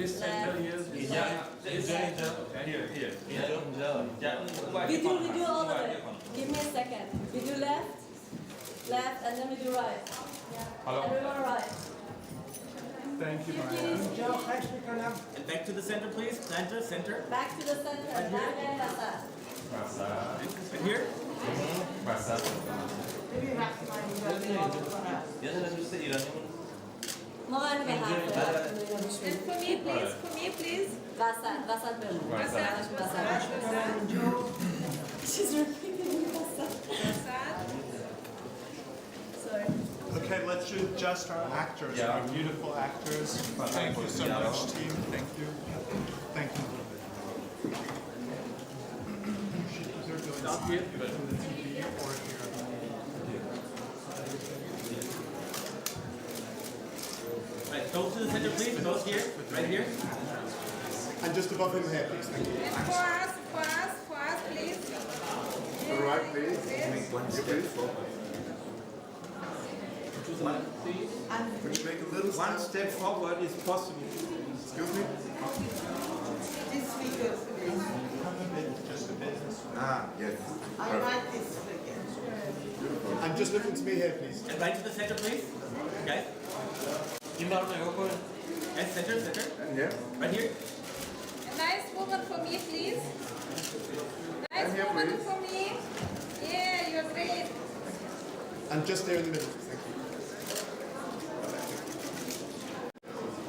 This center here. Here. We do all of it. Give me a second. We do left, and then we do right. Everyone right. Thank you, Maya. And back to the center, please. Center. Back to the center. And here. Moran ke half. And for me, please. Vasat bill. She's repeating Vasat. Sorry. Okay, let's do just our actors. Our beautiful actors. Thank you so much, team. Thank you. Thank you. Stop here. The TV or here. Right, go to the center, please. Go here. Right here. And just above him here, please. Thank you. And for us, please. All right, please. Please. Would you make a little One step forward is possible. Excuse me? This figure, please. Just a bit. Yes. I like this figure. And just looking to me here, please. And right to the center, please. Okay. And center. And here? Right here. A nice woman for me, please. Nice here, woman please. for me. Yeah, you're great. And just there in the middle, please. Thank you.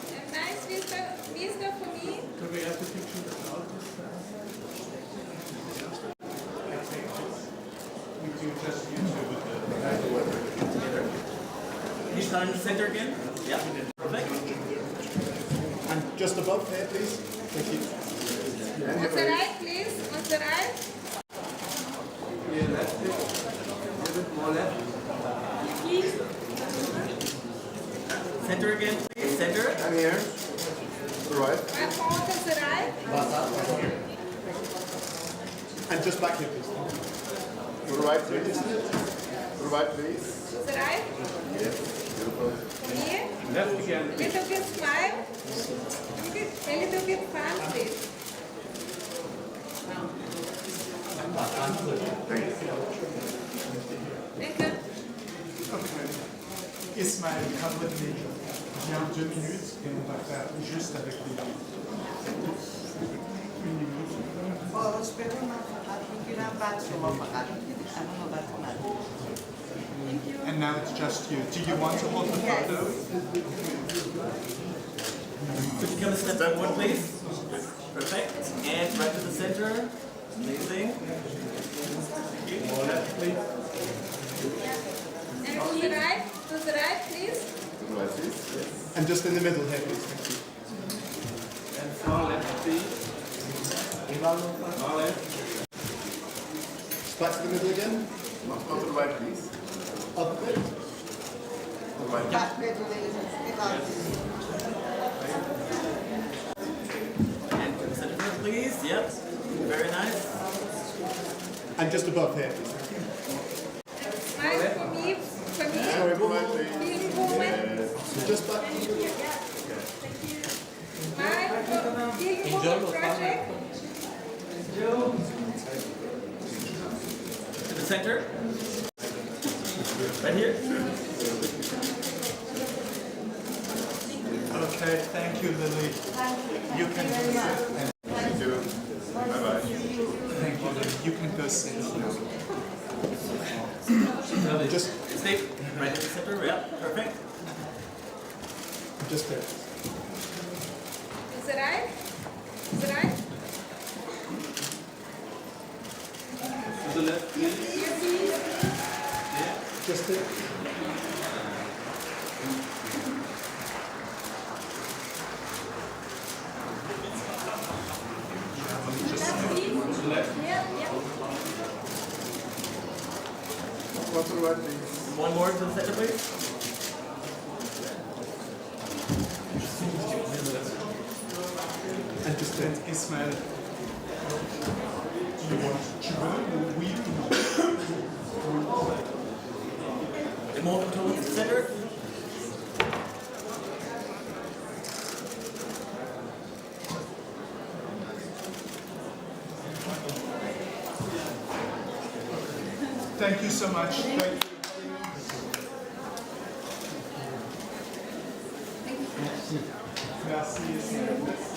A nice vista for me. Do we have the picture without this? We do just YouTube with He's not in the center again. Yeah. Perfect. And just above here, please. Thank you. And On here, the please. right, please. On the right. Here, left. A bit more left. Center again, please. Center. And here. To the right. My phone to the right. And just back here, please. To the right, please. To the right, please. To the right. Yes. Beautiful. For me. Left again. A little bit smile. A little bit fun, please. Thank you. Ismaël, come with me. Viens 2 minutes et on va faire juste avec les une minute. And now it's just you. Do you want to hold the photo? Could you come a step forward, please? Perfect. And right to the center. Amazing. More left, please. And to the right, please. To the right, please. Yes. And just in the middle here, please. Thank you. And far left, please. Far left. Back to the middle again. Go to the right, please. Up a bit. To the right. And to the center, please. Yep. Very nice. And just above here, please. Smile for me. Sorry, to the right, please. Beautiful woman. So just back. Smile for beautiful project. To the center. Right here. Okay, thank you, Lily. You can go sit. Thank you. Bye-bye. Thank you, Lily. You can go sit. Just, Stay right in the center. Yeah. Perfect. just there. To the right. To the right. To the left, please. Here, please. Just there. Go to the right, please. One more to the center, please. And just then, Ismaël. Do you want children or we do not? And more towards the center. Thank you so much. Thank you. Merci.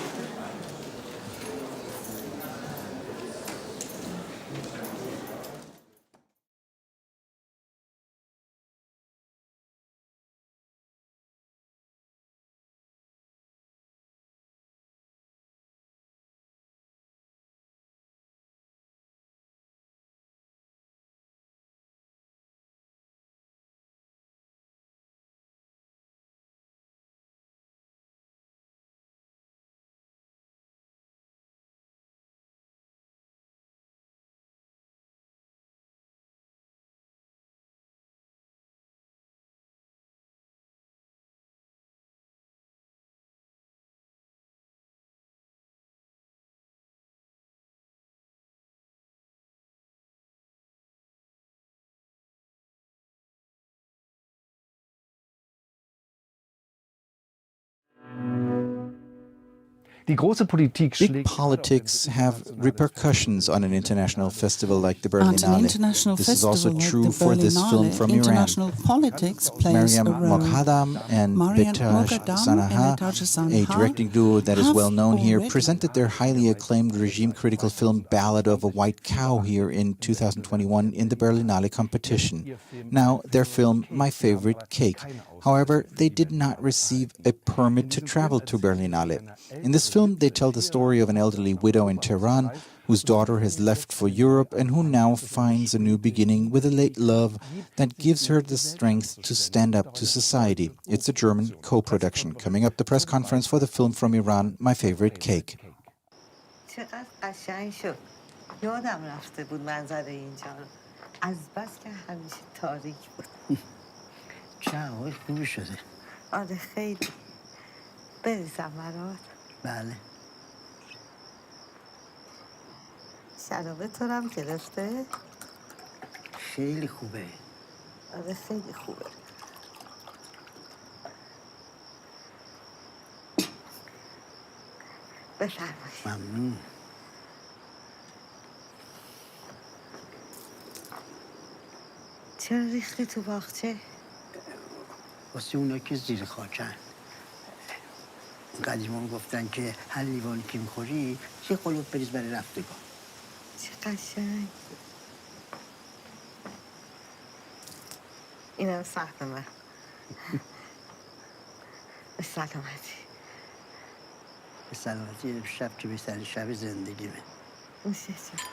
Big politics have repercussions on an international festival like the Berlinale. This is also true for this film from Iran. International politics plays Mariam a role. Moghadam and Betaj Sanaha, a directing duo that is well known here, presented their highly acclaimed regime-critical film Ballad of a White Cow here in 2021 in the Berlinale competition. Now, their film My Favorite Cake. However, they did not receive a permit to travel to Berlinale. In this film, they tell the story of an elderly widow in Tehran whose daughter has left for Europe and who now finds a new beginning with a late love that gives her the strength to stand up to society. It's a German co-production. Coming up, the press conference for the film from Iran, My Favorite Cake. چقدر قشنگ شد. یادم رفته بود منظر اینجا رو. از بس که همیشه تاریک بود. چه هوای خوبی شده. آره خیلی. بریزم برات. بله. شرابه تو هم گرفته؟ خیلی خوبه. آره خیلی خوبه. بفرمایید. ممنون. چرا ریختی تو باغچه؟ واسه اونا که زیر خاکن. قدیمان گفتن که هر لیوانی که میخوری یه قلوب بریز برای رفتگان. چه قشنگ. اینم سهم من. به سلامتی. به سلامتی شب که بهترین شب زندگیمه. میشه چه؟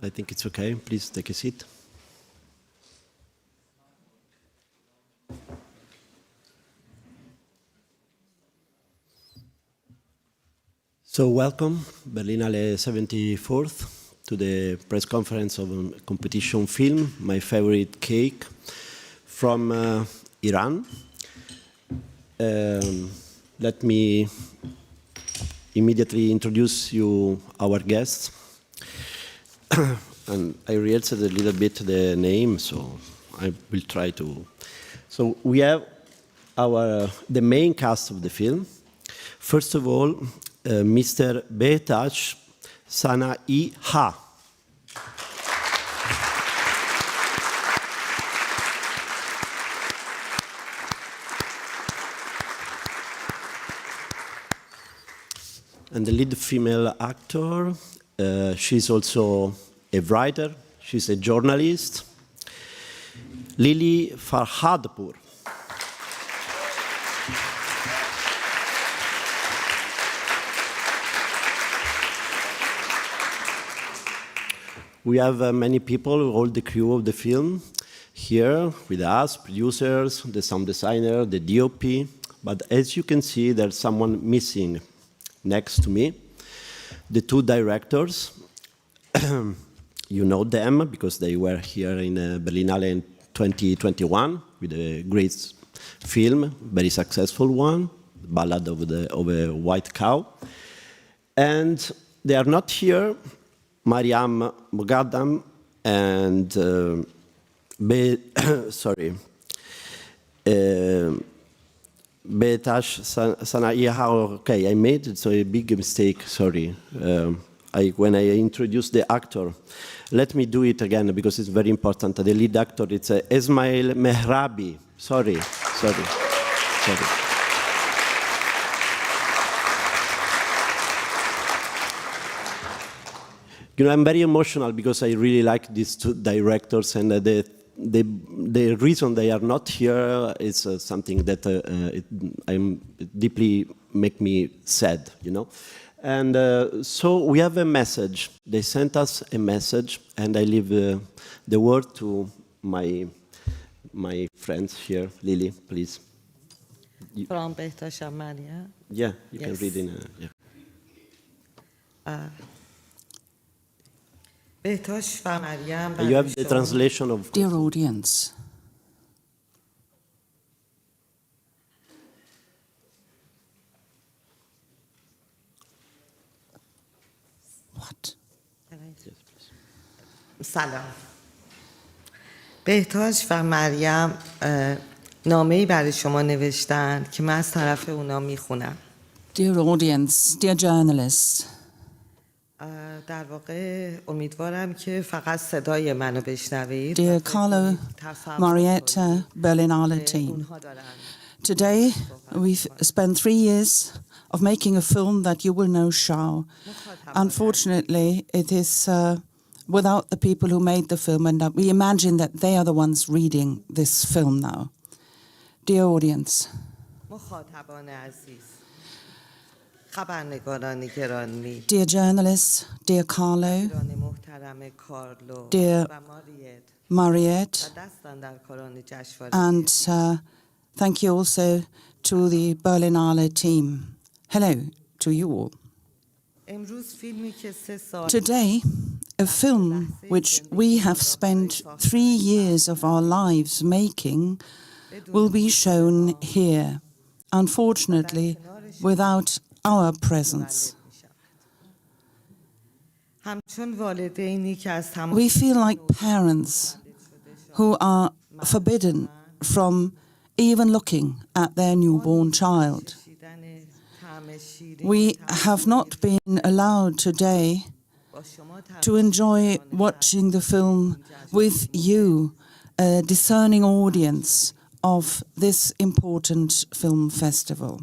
I think it's okay. Please take a seat. So welcome, Berlinale 74th, to the press conference of a competition film, My Favorite Cake, from Iran. Let me immediately introduce you our guests. And I rehearsed a little bit the name, so I will try to. So we have the main cast of the film. First of all, Mr. Betaj Sanaha. and the lead female actor. She's also a writer. She's a journalist. Lily Farhadpour. We have many people, all the crew of the film, here with us, producers, the sound designer, the DOP. But as you can see, there's someone missing next to me. The two directors, you know them because they were here in Berlinale in 2021 with a great film, very successful one, Ballad of a White Cow. And they are not here. Mariam Mogaddam and Betash Sanaiha. Okay, I made it, so a big mistake, sorry. When I introduced the actor, let me do it again because it's very important. The lead actor, it's Esmail Mehrabi. Sorry. You know, I'm very emotional because I really like these two directors, and the reason they are not here is something that I'm deeply make me sad, you know. And so we have a message. They sent us a message, and I leave the word to my friends here. Lily, please. From Behtash and Maria. Yeah, you can read in. بهتاش و مریم You have the translation of. Dear audience, what? سلام. بهتاش و مریم نامه‌ای برای شما نوشتن که من از طرف اونا میخونم. Dear audience, dear journalists, در واقع امیدوارم که فقط صدای منو بشنوید. dear Carlo, Marietta, Berlinale team. Today, we've spent 3 years of making a film that you will know shall. Unfortunately, it is without the people who made the film, and we imagine that they are the ones reading this film now. Dear audience, مخاطبان عزیز، خبرنگاران گرامی، dear journalists, dear Carlo, محترم کارلو dear و ماریت Mariette, و دستان در کاران جشنواره. and thank you also to the Berlinale team. Hello to you all. امروز فیلمی که 3 سال Today, a film which we have spent 3 years of our lives making will be shown here, unfortunately, without our presence. همچون والدینی که از تمام We feel like parents who are forbidden from even looking at their newborn child. We have not been allowed today to enjoy watching the film with you, a discerning audience of this important film festival.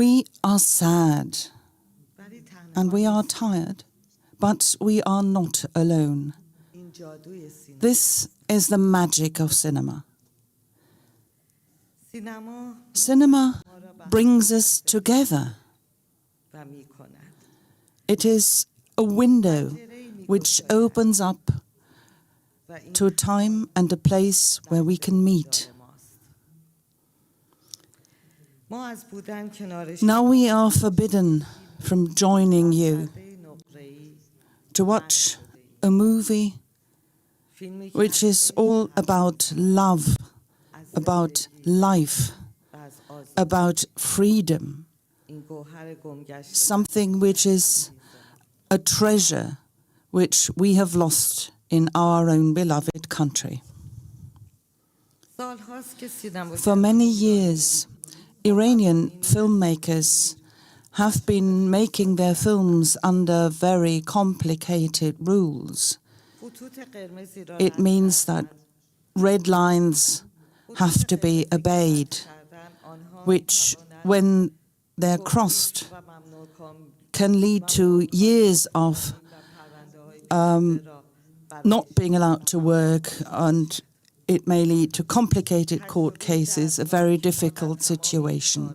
We are sad and we are tired, but we are not alone. This is the magic of cinema. Cinema brings us together. It is a window which opens up to a time and a place where we can meet. Now we are forbidden from joining you to watch a movie which is all about love, about life, about freedom, something which is a treasure which we have lost in our own beloved country. For many years, Iranian filmmakers have been making their films under very complicated rules. It means that red lines have to be obeyed, which, when they're crossed can lead to years of not being allowed to work, and it may lead to complicated court cases, a very difficult situation.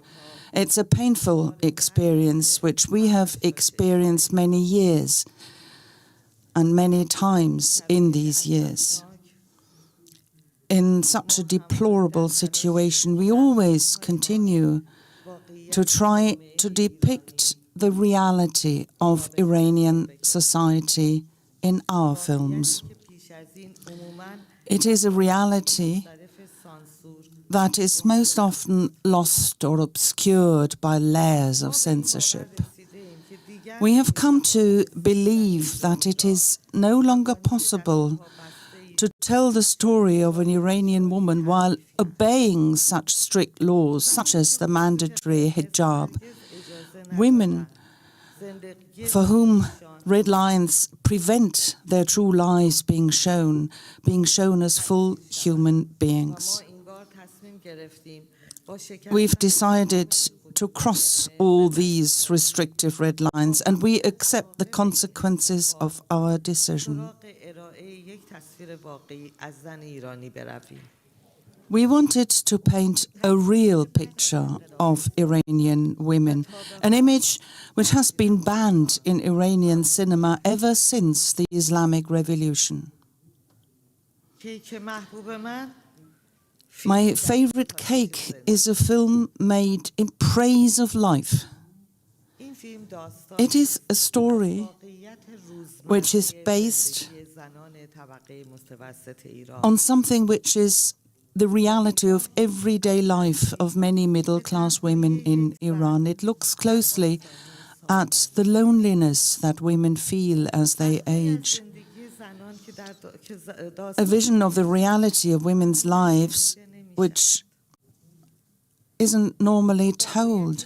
It's a painful experience which we have experienced many years and many times in these years. In such a deplorable situation, we always continue to try to depict the reality of Iranian society in our films. It is a reality that is most often lost or obscured by layers of censorship. We have come to believe that it is no longer possible to tell the story of an Iranian woman while obeying such strict laws, such as the mandatory hijab. Women for whom red lines prevent their true lives being shown as full human beings. We've decided to cross all these restrictive red lines, and we accept the consequences of our decision. We wanted to paint a real picture of Iranian women, an image which has been banned in Iranian cinema ever since the Islamic Revolution. My favorite cake is a film made in praise of life. It is a story which is based on something which is the reality of everyday life of many middle-class women in Iran. It looks closely at the loneliness that women feel as they age. A vision of the reality of women's lives which isn't normally told.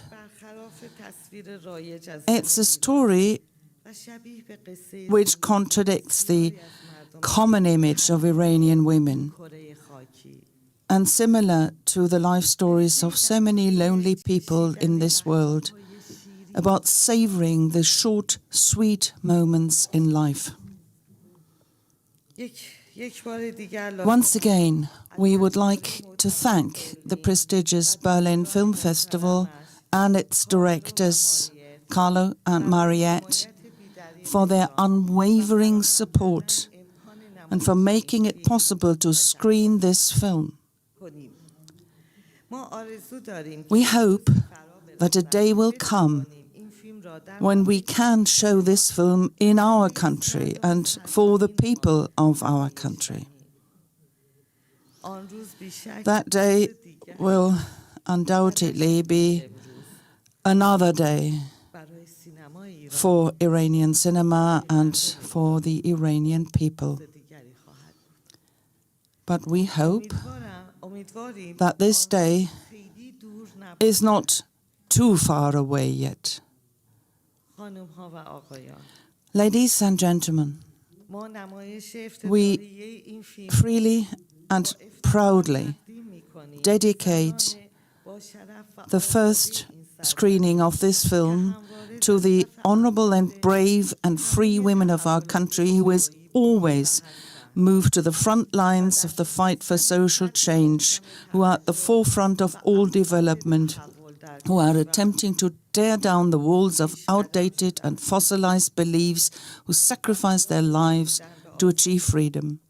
It's a story which contradicts the common image of Iranian women, and similar to the life stories of so many lonely people in this world, about savoring the short, sweet moments in life. Once again, we would like to thank the prestigious Berlin Film Festival and its directors, Carlo and Mariette, for their unwavering support and for making it possible to screen this film. We hope that a day will come when we can show this film in our country and for the people of our country. That day will undoubtedly be another day for Iranian cinema and for the Iranian people. But we hope that this day is not too far away yet. Ladies and gentlemen, we freely and proudly dedicate the first screening of this film to the honorable and brave and free women of our country who has always moved to the front lines of the fight for social change, who are at the forefront of all development, who are attempting to tear down the walls of outdated and fossilized beliefs, who sacrifice their lives to achieve freedom.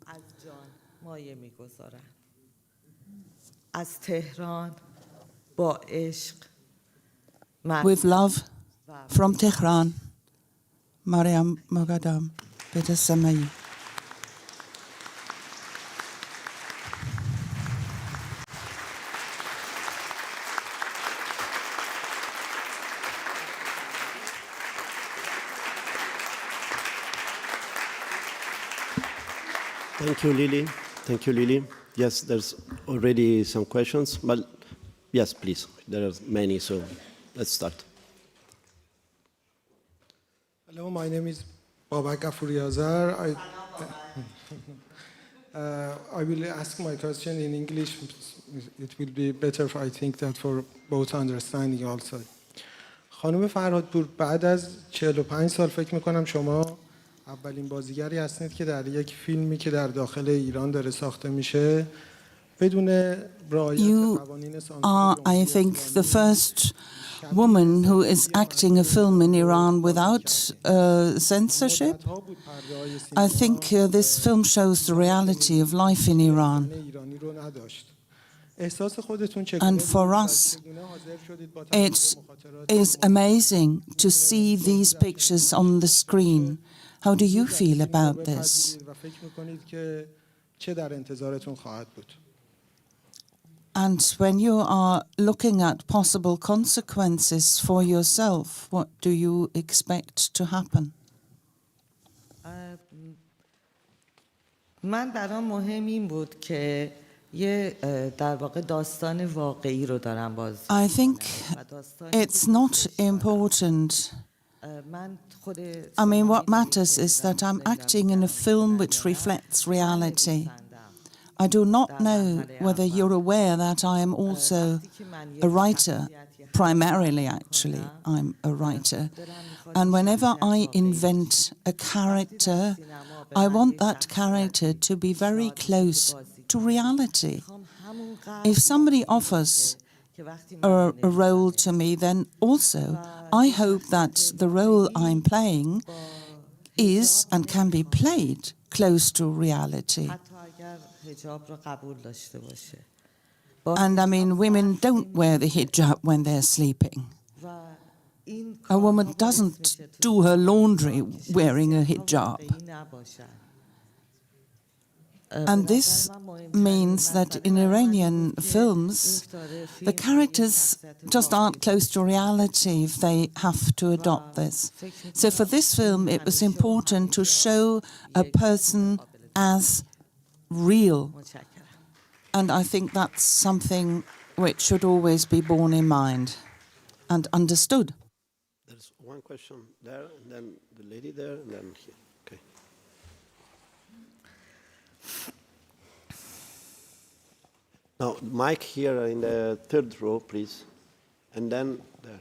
With love from Tehran, Mariam Moghadam, Beta Samai. Thank you, Lily. Thank you, Lily. Yes, there's already some questions, but yes, please. There are many, so let's start. Hello, my name is Babak Gafuriazar. I will ask my question in English. It will be better, I think, that for both understanding also. خانم فرهادپور بعد از 45 سال فکر میکنم شما اولین بازیگری هستید که در یک فیلمی که در داخل ایران داره ساخته میشه بدون رعایت قوانین سانسور are, I think, the first woman who is acting a film in Iran without censorship. I think this film shows the reality of life in Iran. And for us, it is amazing to see these pictures on the screen. How do you feel about this? And when you are looking at possible consequences for yourself, what do you expect to happen? من برام مهم این بود که یه در واقع داستان واقعی رو دارم بازی. I think it's not important. I mean, what matters is that I'm acting in a film which reflects reality. I do not know whether you're aware that I am also a writer, primarily actually, I'm a writer. And whenever I invent a character, I want that character to be very close to reality. If somebody offers a role to me, then also I hope that the role I'm playing is and can be played close to reality. And I mean, women don't wear the hijab when they're sleeping. A woman doesn't do her laundry wearing a hijab. And this means that in Iranian films, the characters just aren't close to reality if they have to adopt this. So for this film, it was important to show a person as real. And I think that's something which should always be borne in mind and understood. There's one question there, and then the lady there, and then here. Okay. Now, Mike here in the third row, please. And then there.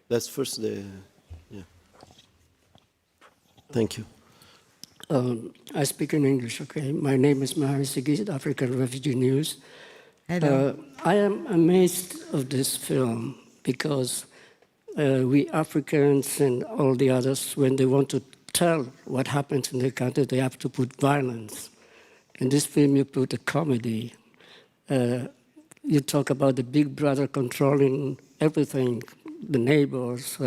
That's first the, yeah. Thank you. I speak in English, okay? My name is Mohamed Sigid, African Refugee News. Hello. I am amazed of this film because we Africans and all the others, when they want to tell what happens in the country, they have to put violence. In this film, you put a comedy. You talk about the big brother controlling everything, the neighbors.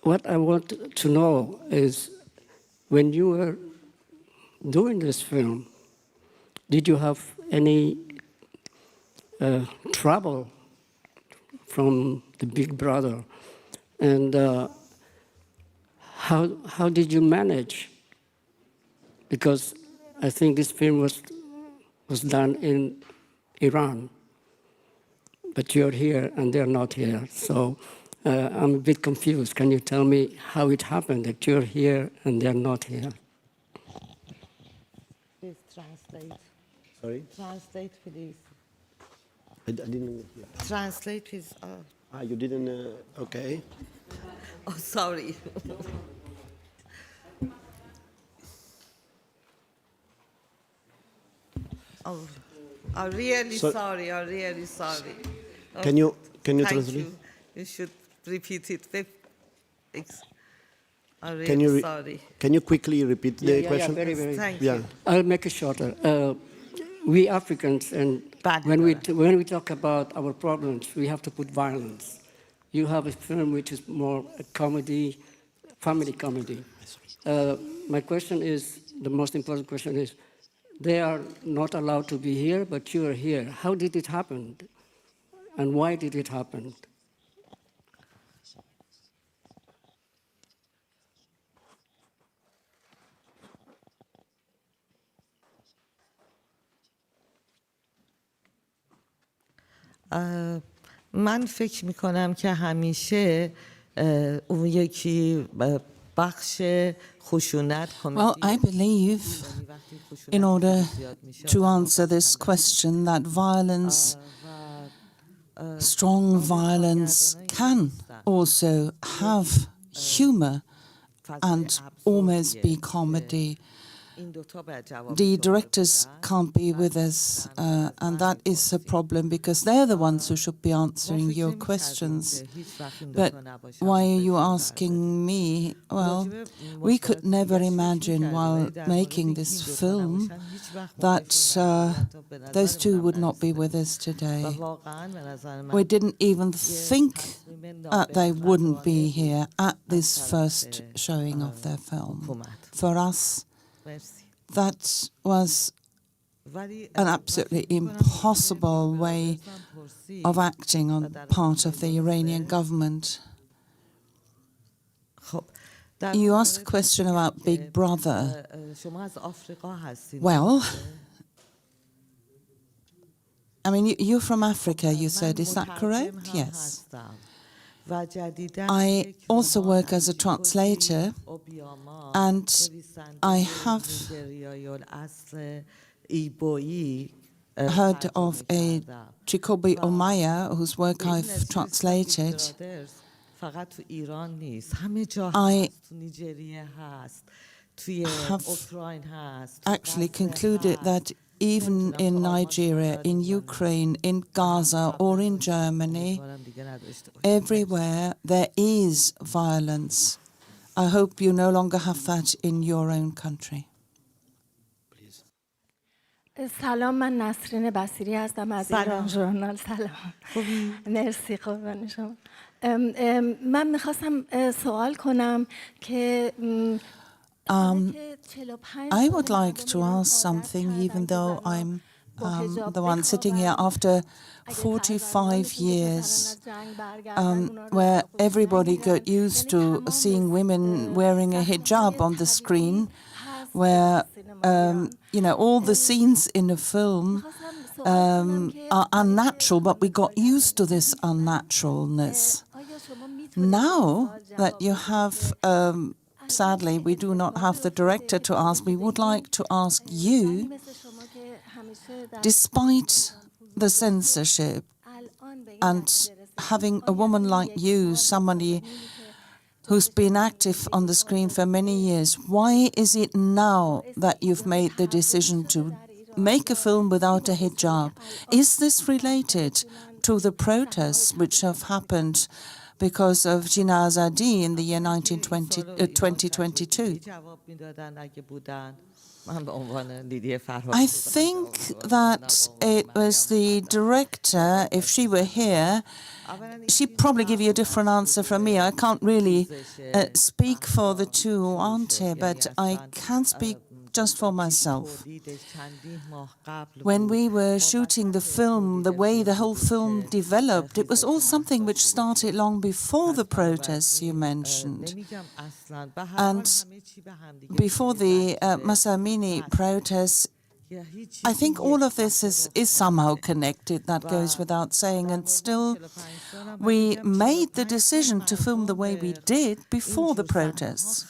What I want to know is, when you were doing this film, did you have any trouble from the big brother? And how did you manage? Because I think this film was done in Iran, but you're here and they're not here. So I'm a bit confused. Can you tell me how it happened that you're here and they're not here? Please translate. Sorry? Translate, please. I didn't hear. Translate, please. You didn't, okay. Oh, sorry. Oh, I'm really sorry. I'm really sorry. Can you Thank translate? You should repeat it. I'm really sorry. Can you quickly repeat the question? Yeah, very. Thank you. I'll make it shorter. We Africans, and when we talk about our problems, we have to put violence. You have a film which is more a comedy, family comedy. My question is, the most important question is, they are not allowed to be here, but you are here. How did it happen? And why did it happen? من فکر میکنم که همیشه اون یکی بخش خشونت Well, I believe, in order to answer this question, that violence strong violence can also have humor and almost be comedy. The directors can't be with us, and that is a problem because they're the ones who should be answering your questions. But why are you asking me? Well, we could never imagine while making this film that those two would not be with us today. We didn't even think that they wouldn't be here at this first showing of their film. For us, that was an absolutely impossible way of acting on part of the Iranian government. You asked a question about Big Brother. Well, I mean, you're from Africa, you said, is that correct? Yes. I also work as a translator, and I have heard of a Chikobi Omaya, whose work I've translated. I have actually concluded that even in Nigeria, in Ukraine, in Gaza, or in Germany, everywhere there is violence. I hope you no longer have that in your own country. سلام، من نسرین بصیری هستم از ایران ژورنال. سلام. مرسی قربان شما. من میخواستم سوال کنم که I would like to ask something, even though I'm the one sitting here after 45 years, where everybody got used to seeing women wearing a hijab on the screen, where all the scenes in a film are unnatural, but we got used to this unnaturalness. Now that you have sadly, we do not have the director to ask. We would like to ask you, despite the censorship and having a woman like you, somebody who's been active on the screen for many years, why is it now that you've made the decision to make a film without a hijab? Is this related to the protests which have happened because of Jinnah Azadi in the year 2022? I think that it was the director. If she were here, she'd probably give you a different answer from me. I can't really speak for the two who aren't here, but I can speak just for myself. When we were shooting the film, the way the whole film developed, it was all something which started long before the protests you mentioned. And before the Mahsa Amini protests, I think all of this is somehow connected, that goes without saying, and still we made the decision to film the way we did before the protests.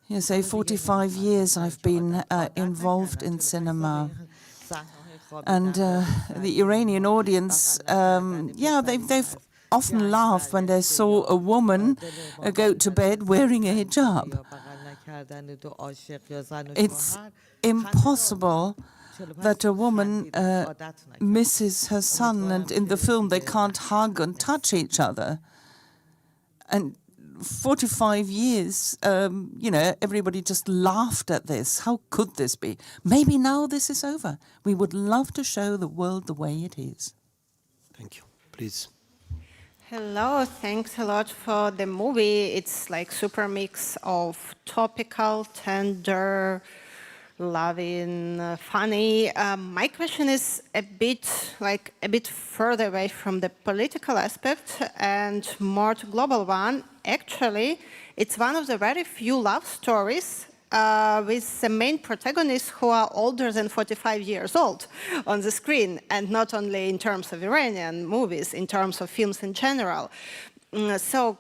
You say 45 years I've been involved in cinema. And the Iranian audience, they've often laughed when they saw a woman go to bed wearing a hijab. It's impossible that a woman misses her son, and in the film they can't hug and touch each other. And 45 years, everybody just laughed at this. How could this be? Maybe now this is over. We would love to show the world the way it is. Thank you. Please. Hello, thanks a lot for the movie. It's like super mix of topical, tender, loving, funny. My question is a bit further away from the political aspect and more to global one. Actually, it's one of the very few love stories with the main protagonists who are older than 45 years old on the screen, and not only in terms of Iranian movies, in terms of films in general. So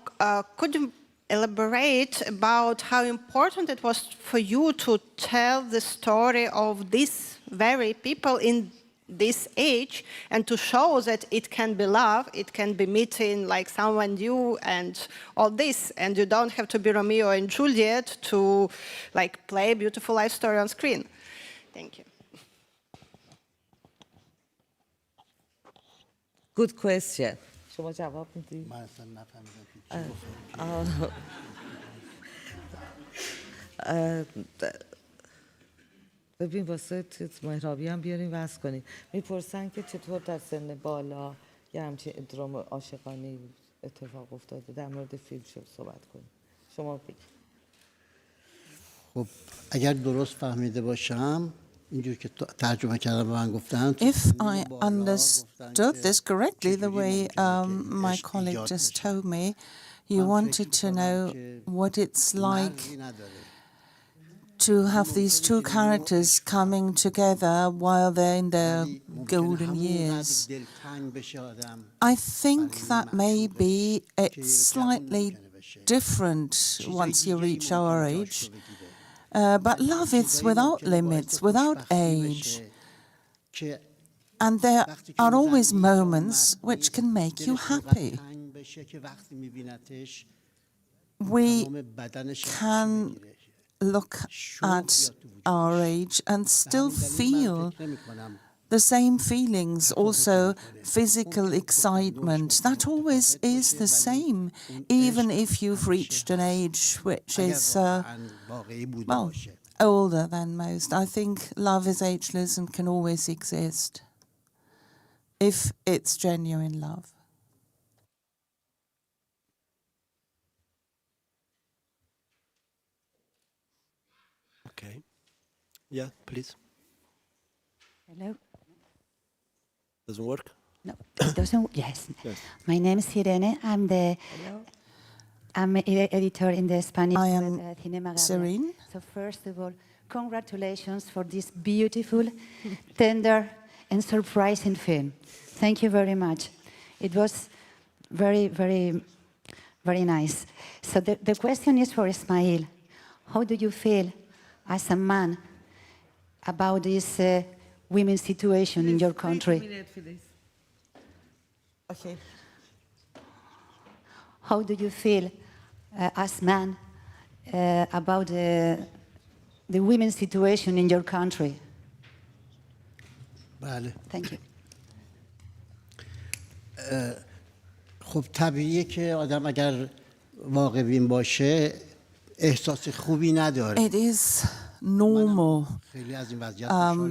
could you elaborate about how important it was for you to tell the story of these very people in this age and to show that it can be love, it can be meeting like someone new and all this, and you don't have to be Romeo and Juliet to like play a beautiful life story on screen. Thank you. Good question. شما جواب میدی؟ من اصلا نفهمیدم ببین واسه مهرابی هم بیاریم وصل کنیم. میپرسن که چطور در سن بالا یه همچین درام عاشقانه اتفاق افتاده، در مورد فیلم صحبت کنیم. شما بگید. خب اگر درست فهمیده باشم اینجور که ترجمه کردم به من گفتن If I understood this correctly, the way my colleague just told me, you wanted to know what it's like to have these two characters coming together while they're in their golden years. I think that maybe it's slightly different once you reach our age. But love is without limits, without age. And there are always moments which can make you happy. We can look at our age and still feel the same feelings, also physical excitement. That always is the same, even if you've reached an age which is, well, older than most. I think love is ageless and can always exist, if it's genuine love. Okay. Yeah, please. Hello. Doesn't work? No, it doesn't. Yes. My name is Irene. I'm the editor in the Spanish Cinema. Serene. So first of all, congratulations for this beautiful, tender, and surprising film. Thank you very much. It was very, very, very nice. So the question is for Ismail. How do you feel as a man about this women's situation in your country? Okay. How do you feel as man about the women's situation in your country? بله. Thank you. خب طبیعیه که آدم اگر واقع بین باشه احساس خوبی نداره. It is normal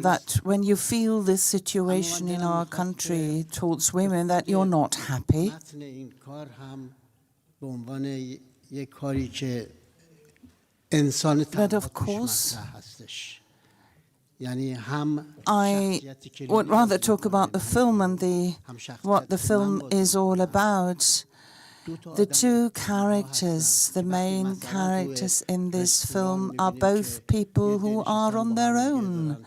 that when you feel this situation in our country towards women that you're not happy. متن این کار هم به عنوان یک کاری که انسان طبیعتش مطرح هستش. یعنی هم I would rather talk about the film and what the film is all about. The two characters, the main characters in this film, are both people who are on their own.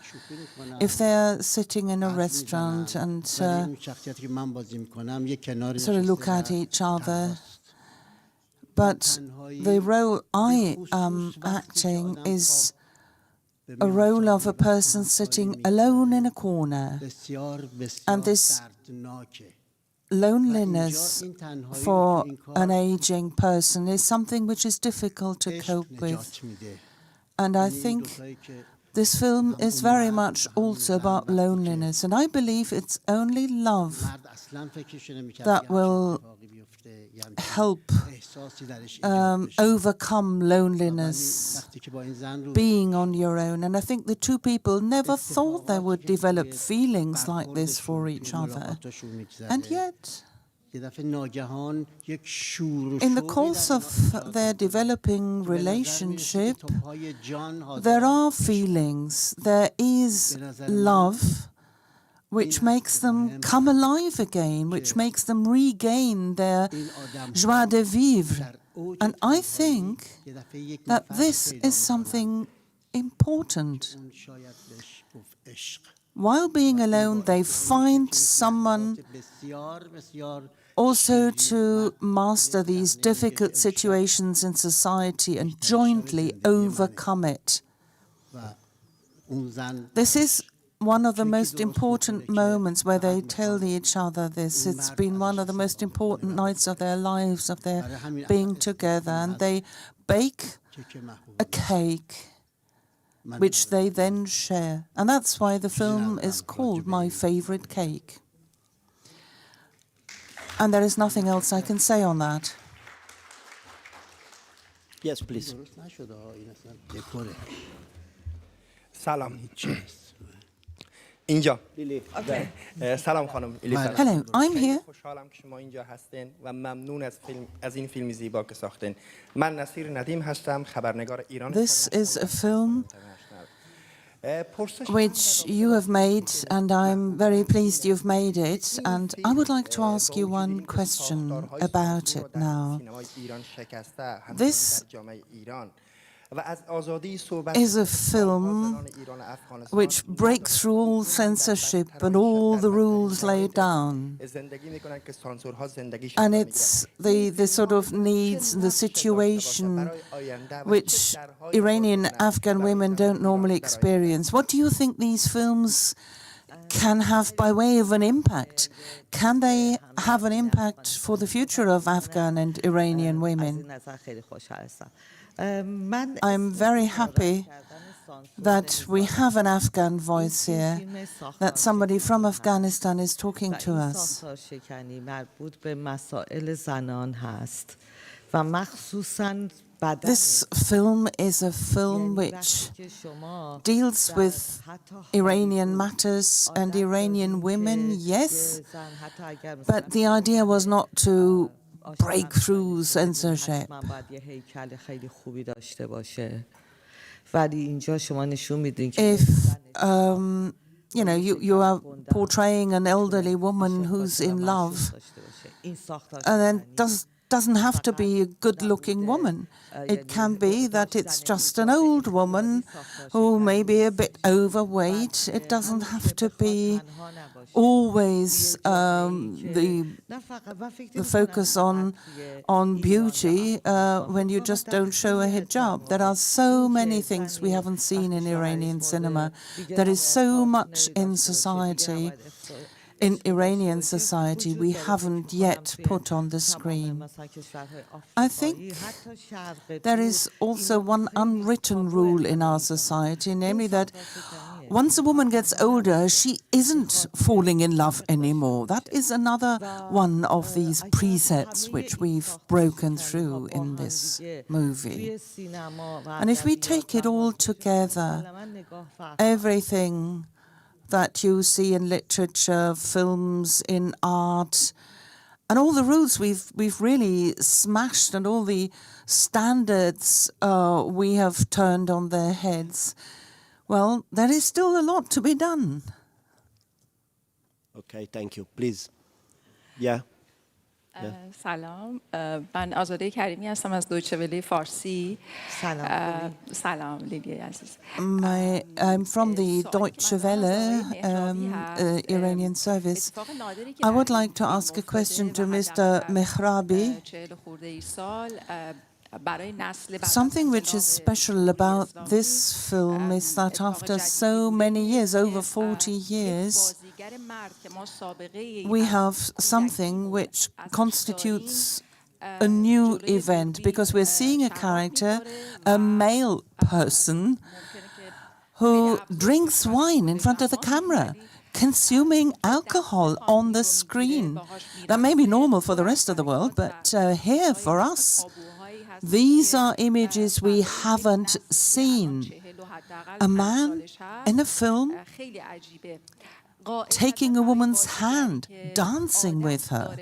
If they're sitting in a restaurant and sort of look at each other, but the role I am acting is a role of a person sitting alone in a corner. And this loneliness for an aging person is something which is difficult to cope with. And I think this film is very much also about loneliness. And I believe it's only love that will help overcome loneliness, being on your own. And I think the two people never thought they would develop feelings like this for each other. And yet, in the course of their developing relationship, there are feelings, there is love, which makes them come alive again, which makes them regain their joie de vivre. And I think that this is something important. While being alone, they find someone also to master these difficult situations in society and jointly overcome it. This is one of the most important moments where they tell each other this. It's been one of the most important nights of their lives, of their being together, and they bake a cake which they then share. And that's why the film is called My Favorite Cake. And there is nothing else I can say on that. Yes, please. سلام اینجا سلام خانم Hello, I'm here. خوشحالم که شما اینجا هستین و ممنون از این فیلم زیبا که ساختین من نصیر ندیم هستم خبرنگار ایران This is a film which you have made, and I'm very pleased you've made it. And I would like to ask you one question about it now. This is a film which breaks through all censorship and all the rules laid down. And it's the sort of needs and the situation which Iranian Afghan women don't normally experience. What do you think these films can have by way of an impact? Can they have an impact for the future of Afghan and Iranian women? I'm very happy that we have an Afghan voice here, that somebody from Afghanistan is talking to us. This film is a film which deals with Iranian matters and Iranian women, yes, but the idea was not to break through censorship. If you know, you are portraying an elderly woman who's in love, and then doesn't have to be a good-looking woman. It can be that it's just an old woman who may be a bit overweight. It doesn't have to be always the focus on beauty when you just don't show a hijab. There are so many things we haven't seen in Iranian cinema. There is so much in society, in Iranian society, we haven't yet put on the screen. I think there is also one unwritten rule in our society, namely that once a woman gets older, she isn't falling in love anymore. That is another one of these precepts which we've broken through in this movie. And if we take it all together, everything that you see in literature, films, in art, and all the rules we've really smashed, and all the standards we have turned on their heads, well, there is still a lot to be done. Okay, thank you. Please. Yeah. سلام من آزاده کریمی هستم از دویچه وله فارسی سلام لیلی عزیز I'm from the Deutsche Welle Iranian service. I would like to ask a question to Mr. Mehrabi. Something which is special about this film is that after so many years, over 40 years, we have something which constitutes a new event, because we're seeing a character, a male person, who drinks wine in front of the camera, consuming alcohol on the screen. That may be normal for the rest of the world, but here for us, these are images we haven't seen. A man in a film taking a woman's hand, dancing with her.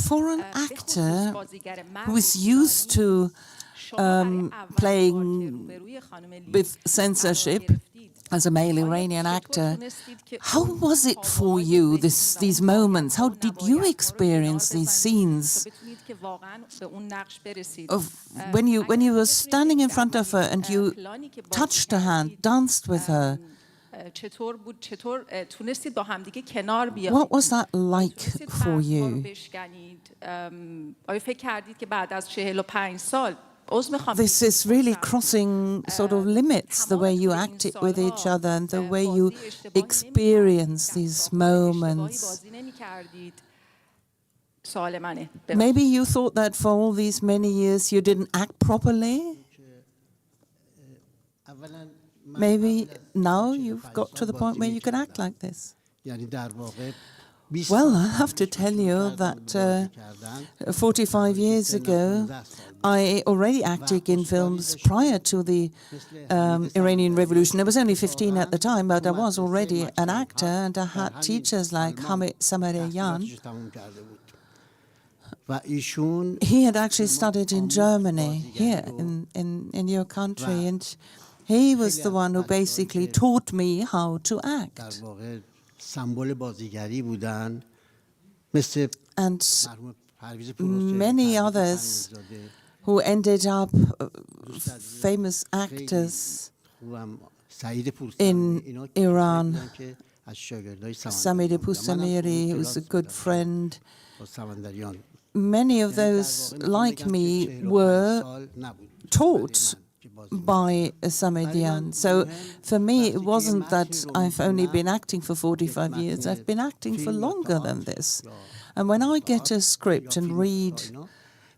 For an actor who is used to playing with censorship as a male Iranian actor, how was it for you, these moments? How did you experience these scenes of when you were standing in front of her and you touched her hand, danced with her? What was that like for you? This is really crossing sort of limits, the way you act it with each other and the way you experience these moments. Maybe you thought that for all these many years you didn't act properly? Maybe now you've got to the point where you can act like this. Well, I have to tell you that 45 years ago, I already acted in films prior to the Iranian Revolution. I was only 15 at the time, but I was already an actor, and I had teachers like Hamid Samareyan. He had actually studied in Germany, here in your country, and he was the one who basically taught me how to act. And many others who ended up famous actors in Iran. Samir Pousamiri, who was a good friend. Many of those, like me, were taught by Samedian. So for me, it wasn't that I've only been acting for 45 years. I've been acting for longer than this. And when I get a script and read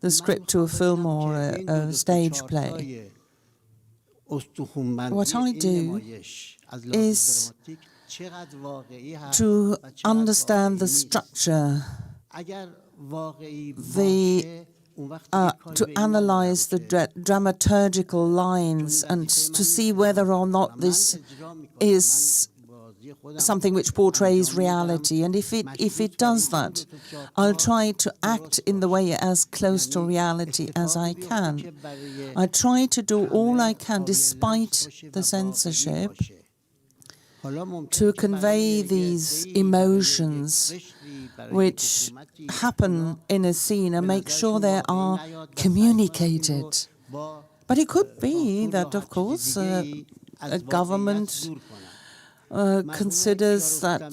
the script to a film or a stage play, what I do is to understand the structure, to analyze the dramaturgical lines and to see whether or not this is something which portrays reality. And if it does that, I'll try to act in the way as close to reality as I can. I try to do all I can, despite the censorship, to convey these emotions which happen in a scene and make sure they are communicated. But it could be that, of course, a government considers that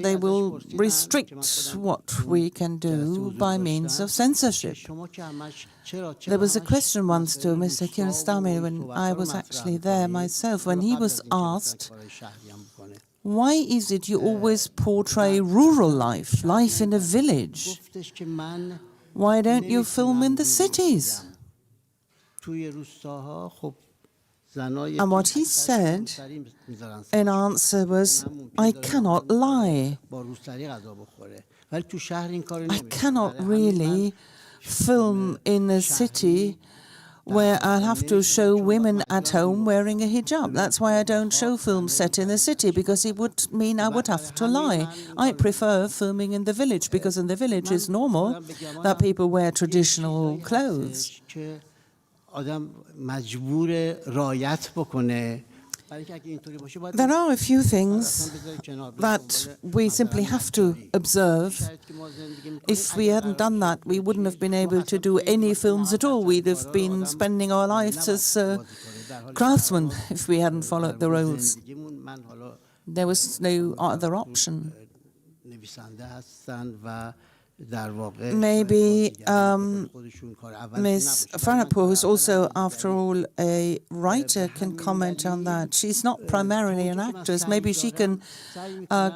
they will restrict what we can do by means of censorship. There was a question once to Mr. Kiarostami when I was actually there myself, when he was asked, why is it you always portray rural life, life in a village? Why don't you film in the cities? And what he said in answer was, I cannot lie. I cannot really film in a city where I'll have to show women at home wearing a hijab. That's why I don't show films set in the city, because it would mean I would have to lie. I prefer filming in the village, because in the village it's normal that people wear traditional clothes. There are a few things that we simply have to observe. If we hadn't done that, we wouldn't have been able to do any films at all. We'd have been spending our lives as craftsmen if we hadn't followed the rules. There was no other option. Maybe Ms. Farapur, who's also, after all, a writer, can comment on that. She's not primarily an actress. Maybe she can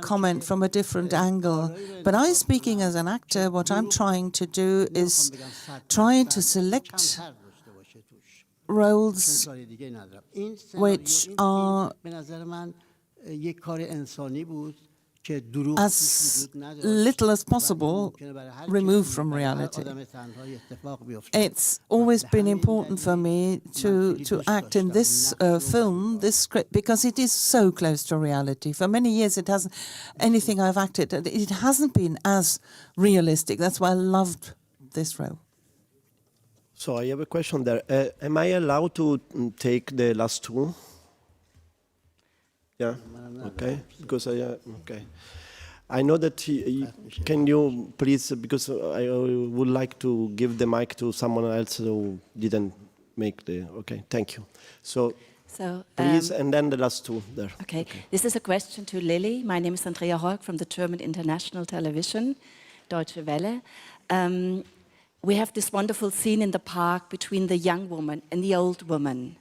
comment from a different angle. But I, speaking as an actor, what I'm trying to do is try to select roles which are as little as possible removed from reality. It's always been important for me to act in this film, this script, because it is so close to reality. For many years, it hasn't, anything I've acted, it hasn't been as realistic. That's why I loved this role. So I have a question there. Am I allowed to take the last two? Yeah. Okay. Because okay. I know that can you please, because I would like to give the mic to someone else who didn't make the. Okay. Thank you. So please, and then the last two there. Okay. This is a question to Lily. My name is Andrea Hork from the German International Television, Deutsche Welle. we have this wonderful scene in the park between the young woman and the old woman,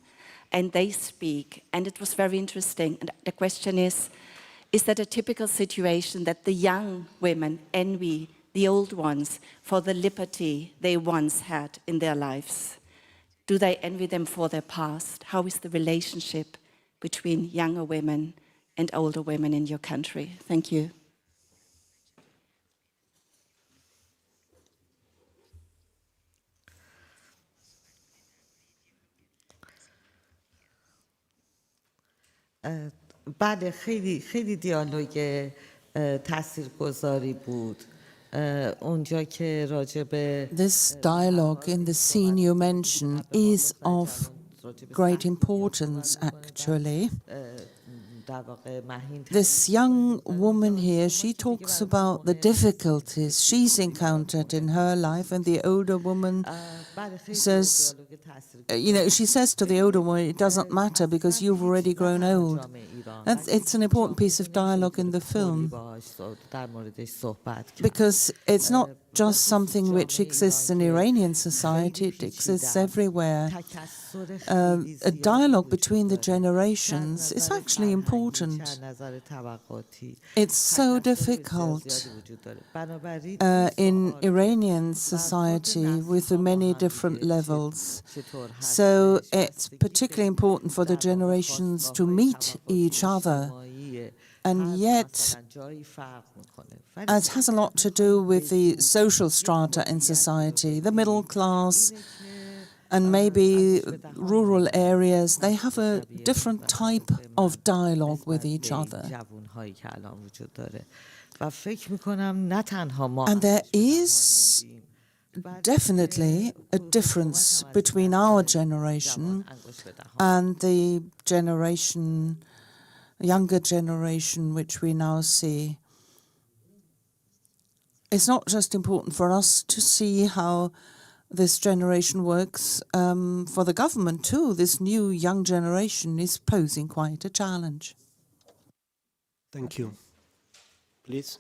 and they speak, and it was very interesting. And the question is that a typical situation that the young women envy the old ones for the liberty they once had in their lives? Do they envy them for their past? How is the relationship between younger women and older women in your country? Thank you. بله خیلی خیلی دیالوگ تاثیرگذاری بود اونجا که راجع به This dialogue in the scene you mention is of great importance, actually. This young woman here, she talks about the difficulties she's encountered in her life, and the older woman says, she says to the older woman, it doesn't matter because you've already grown old. It's an important piece of dialogue in the film, because it's not just something which exists in Iranian society, it exists everywhere. A dialogue between the generations is actually important. It's so difficult in Iranian society with the many different levels. So it's particularly important for the generations to meet each other. And yet, it has a lot to do with the social strata in society, the middle class, and maybe rural areas. They have a different type of dialogue with each other. And there is definitely a difference between our generation and the younger generation which we now see. It's not just important for us to see how this generation works, for the government too. This new young generation is posing quite a challenge. Thank you. Please.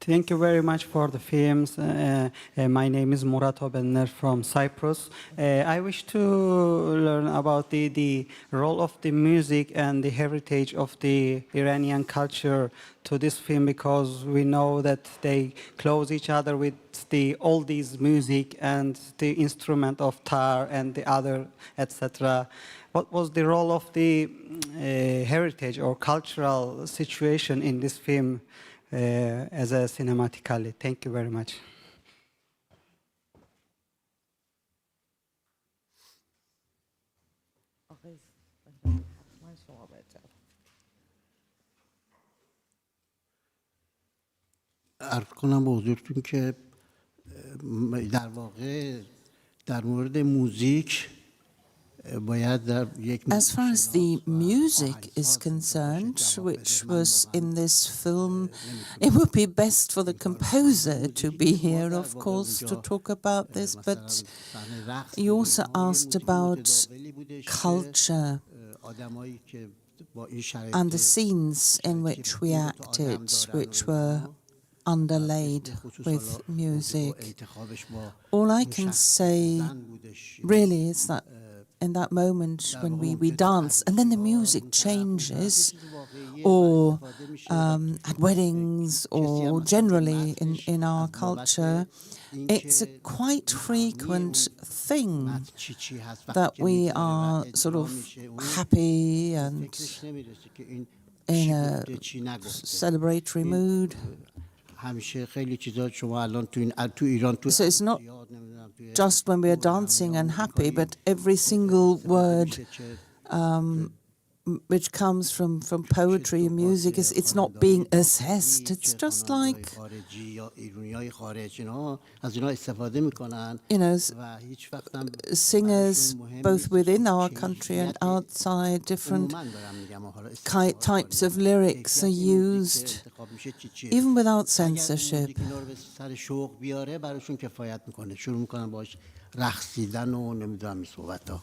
Thank you very much for the films. My name is Murat Obenner from Cyprus. I wish to learn about the role of the music and the heritage of the Iranian culture to this film, because we know that they close each other with the oldies music and the instrument of tar and the other, etc. What was the role of the heritage or cultural situation in this film? As a cinematically. Thank you very much. عرض کنم به حضورتون که در واقع در مورد موزیک As far as the music is concerned, which was in this film, it would be best for the composer to be here, of course, to talk about this, but you also asked about culture and the scenes in which we acted, which were underlaid with music. All I can say really is that in that moment when we dance and then the music changes, or at weddings or generally in our culture, it's a quite frequent thing that we are sort of happy and in a celebratory mood. So it's not just when we are dancing and happy, but every single word which comes from poetry and music, it's not being assessed. It's just like, singers both within our country and outside, different types of lyrics are used, even without censorship.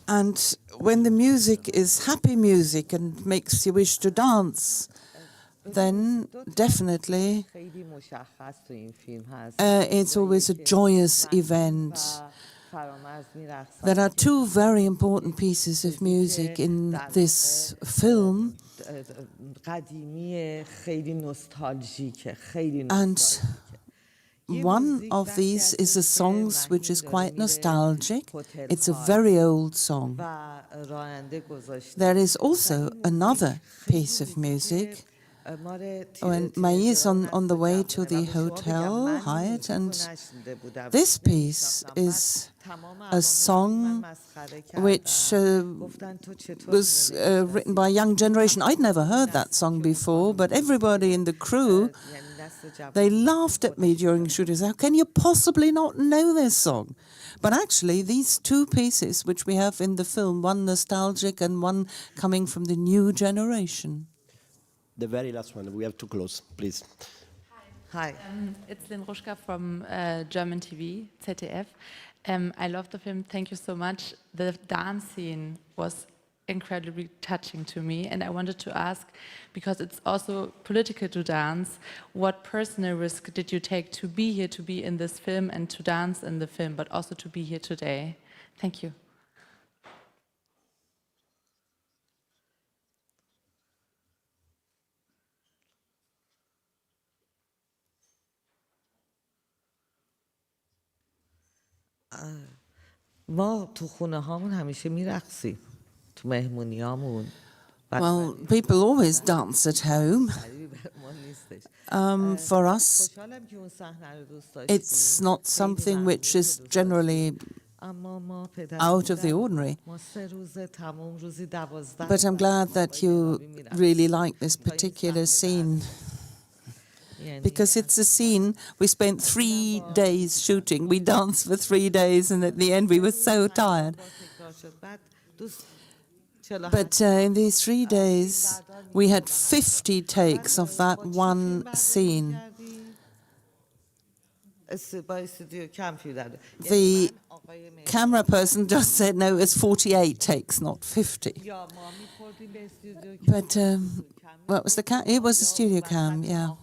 And when the music is happy music and makes you wish to dance, then definitely it's always a joyous event. There are two very important pieces of music in this film, and one of these is a song which is quite nostalgic. It's a very old song. There is also another piece of music when Mai is on the way to the hotel, Hyatt, and this piece is a song which was written by a young generation. I'd never heard that song before, but everybody in the crew, they laughed at me during shooting. How can you possibly not know this song? But actually, these two pieces which we have in the film, one nostalgic and one coming from the new generation. The very last one, we have to close, please. Hi. It's Lynn Ruschka from German TV, ZDF. I love the film, thank you so much. The dance scene was incredibly touching to me, and I wanted to ask, because it's also political to dance, what personal risk did you take to be here, to be in this film and to dance in the film, but also to be here today? Thank you. ما تو خونه هامون همیشه میرقصیم تو مهمونیامون. Well, people always dance at home. For us, it's not something which is generally out of the ordinary. But I'm glad that you really like this particular scene, because it's a scene we spent 3 days shooting. We danced for 3 days, and at the end we were so tired. But in these 3 days, we had 50 takes of that one scene. The camera person just said, no, it's 48 takes, not 50. But what was it was a studio cam, yeah.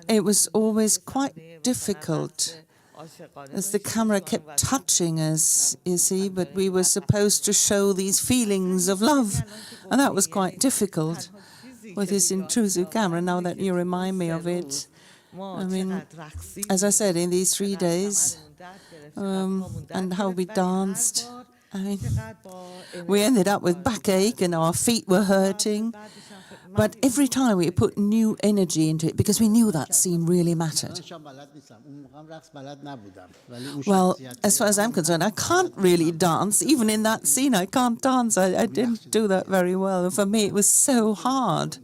It was always quite difficult, as the camera kept touching us, you see, but we were supposed to show these feelings of love, and that was quite difficult with this intrusive camera, now that you remind me of it. I mean, as I said, in these 3 days, and how we danced, I mean, we ended up with backache and our feet were hurting. But every time we put new energy into it, because we knew that scene really mattered. Well, as far as I'm concerned, I can't really dance. Even in that scene, I can't dance. I didn't do that very well. And for me, it was so hard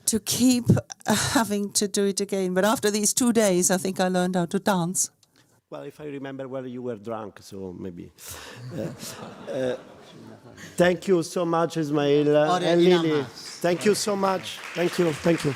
to keep having to do it again. But after these 2 days, I think I learned how to dance. Well, if I remember well, you were drunk, so maybe. Thank you so much, Ismail and Lily. Thank you so much. Thank you. Thank you.